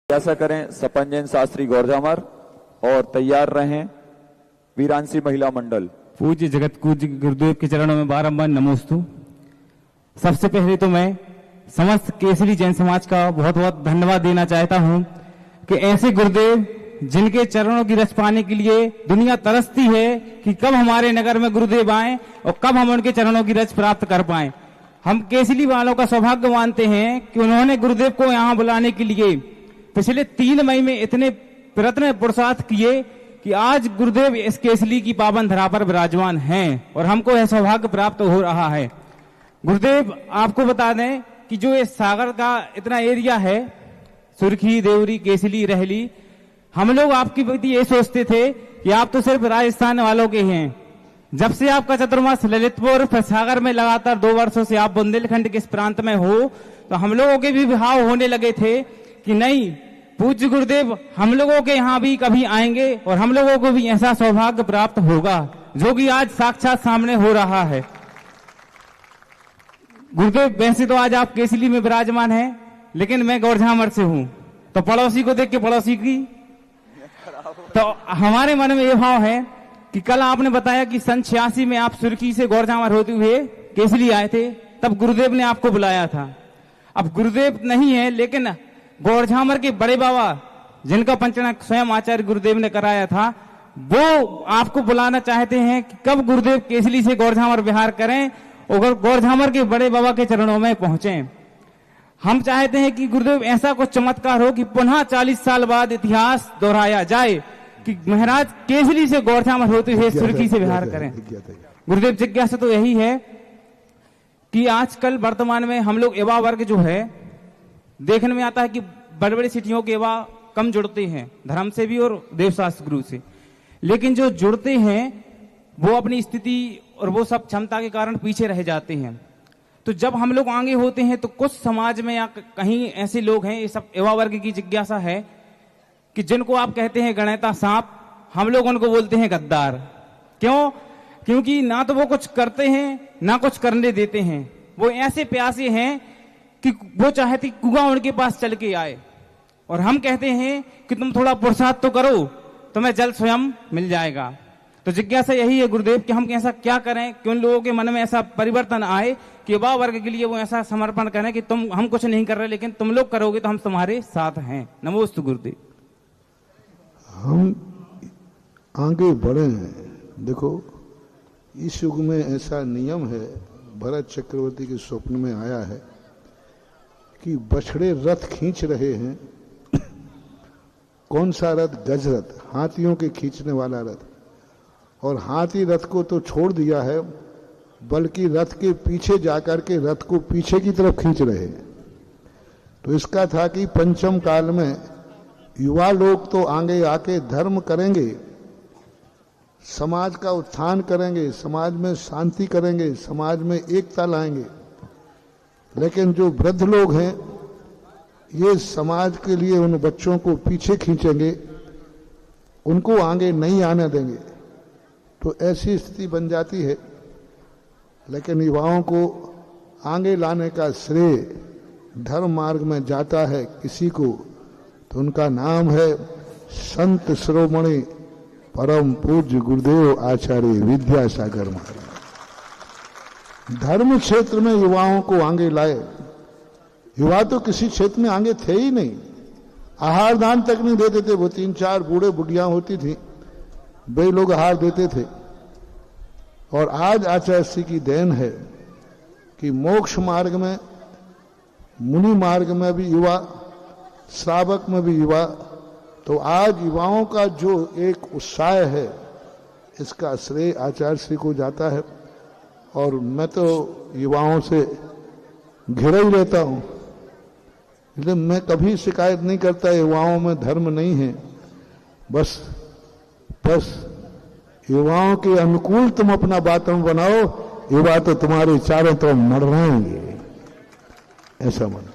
ऐसा करें सपंजन शास्त्री गौरजामर और तैयार रहें वीरांसी महिला मंडल। पूज्य जगत पूज्य गुरुदेव के चरणों में बारंबार नमोस्तु। सबसे पहले तो मैं समस्त केसरी जैन समाज का बहुत बहुत धन्यवाद देना चाहता हूं कि ऐसे गुरुदेव जिनके चरणों की रस पाने के लिए दुनिया तरसती है कि कब हमारे नगर में गुरुदेव आए और कब हम उनके चरणों की रस प्राप्त कर पाए। हम केसरी वालों का सौभाग्य मानते हैं कि उन्होंने गुरुदेव को यहाँ बुलाने के लिए पिछले 3 मई में इतने प्रयत्न पुरुषार्थ किए कि आज गुरुदेव इस केसरी की पावन धरा पर विराजमान हैं और हमको यह सौभाग्य प्राप्त हो रहा है। गुरुदेव आपको बता दें कि जो ये सागर का इतना एरिया है, सुर्खी, देवरी, केसरी, रहली, हम लोग आपकी प्रति ये सोचते थे कि आप तो सिर्फ राजस्थान वालों के हैं। जब से आपका चतुर्मास ललितपुर सागर में लगातार 2 वर्षों से आप बुंदेलखंड के इस प्रांत में हो, तो हम लोगों के भी भाव होने लगे थे कि नहीं, पूज्य गुरुदेव हम लोगों के यहाँ भी कभी आएंगे और हम लोगों को भी ऐसा सौभाग्य प्राप्त होगा जो कि आज साक्षात सामने हो रहा है। गुरुदेव वैसे तो आज आप केसरी में विराजमान हैं, लेकिन मैं गौरझामर से हूं, तो पड़ोसी को देख के पड़ोसी की, तो हमारे मन में यह भाव है कि कल आपने बताया कि सन 86 में आप सुर्खी से गौरझामर होते हुए केसरी आए थे, तब गुरुदेव ने आपको बुलाया था। अब गुरुदेव नहीं है, लेकिन गौरझामर के बड़े बाबा जिनका पंचनाम स्वयं आचार्य गुरुदेव ने कराया था, वो आपको बुलाना चाहते हैं कि कब गुरुदेव केसरी से गौरझामर विहार करें और गौरझामर के बड़े बाबा के चरणों में पहुंचे। हम चाहते हैं कि गुरुदेव ऐसा कुछ चमत्कार हो कि पुनः 40 साल बाद इतिहास दोहराया जाए कि महाराज केसरी से गौरझामर होते हुए सुर्खी से विहार करें। गुरुदेव जिज्ञासा तो यही है कि आजकल वर्तमान में हम लोग युवा वर्ग जो है, देखने में आता है कि बड़े बड़े सिटियों के युवा कम जुड़ते हैं धर्म से भी और देवशास्त्र गुरु से, लेकिन जो जुड़ते हैं वो अपनी स्थिति और वो सब क्षमता के कारण पीछे रह जाते हैं। तो जब हम लोग आगे होते हैं तो कुछ समाज में या कहीं ऐसे लोग हैं, ये सब युवा वर्ग की जिज्ञासा है कि जिनको आप कहते हैं गणेता सांप, हम लोग उनको बोलते हैं गद्दार। क्यों? क्योंकि ना तो वो कुछ करते हैं ना कुछ करने देते हैं। वो ऐसे प्यासे हैं कि वो चाहते कुआं उनके पास चल के आए, और हम कहते हैं कि तुम थोड़ा पुरुषार्थ तो करो, तुम्हें जल स्वयं मिल जाएगा। तो जिज्ञासा यही है गुरुदेव कि हम ऐसा क्या करें कि उन लोगों के मन में ऐसा परिवर्तन आए कि युवा वर्ग के लिए वो ऐसा समर्पण करें कि हम कुछ नहीं कर रहे, लेकिन तुम लोग करोगे तो हम तुम्हारे साथ हैं। नमोस्तु गुरुदेव। हम आगे बढ़े हैं। देखो, इस युग में ऐसा नियम है, भरत चक्रवर्ती के स्वप्न में आया है कि बछड़े रथ खींच रहे हैं। कौन सा रथ? गजरथ, हाथियों के खींचने वाला रथ। और हाथी रथ को तो छोड़ दिया है, बल्कि रथ के पीछे जाकर के रथ को पीछे की तरफ खींच रहे हैं। तो इसका था कि पंचम काल में युवा लोग तो आगे आके धर्म करेंगे, समाज का उत्थान करेंगे, समाज में शांति करेंगे, समाज में एकता लाएंगे। लेकिन जो वृद्ध लोग हैं, ये समाज के लिए उन बच्चों को पीछे खींचेंगे, उनको आगे नहीं आने देंगे। तो ऐसी स्थिति बन जाती है। लेकिन युवाओं को आगे लाने का श्रेय धर्म मार्ग में जाता है किसी को, तो उनका नाम है संत शिरोमणि परम पूज्य गुरुदेव आचार्य विद्यासागर महाराज। धर्म क्षेत्र में युवाओं को आगे लाए। युवा तो किसी क्षेत्र में आगे थे ही नहीं, आहार दान तक नहीं देते थे। वो 3-4 बूढ़े बुढ़ियां होती थी, वे लोग आहार देते थे। और आज आचार्य श्री की देन है कि मोक्ष मार्ग में, मुनि मार्ग में भी युवा, श्रावक में भी युवा। तो आज युवाओं का जो एक उत्साह है, इसका श्रेय आचार्य श्री को जाता है। और मैं तो युवाओं से घिरा ही रहता हूं, इसलिए मैं कभी शिकायत नहीं करता युवाओं में धर्म नहीं है। बस युवाओं के अनुकूल तुम अपना वातावरण बनाओ, युवा तो तुम्हारे चारों तरफ मर रहेंगे, ऐसा मन।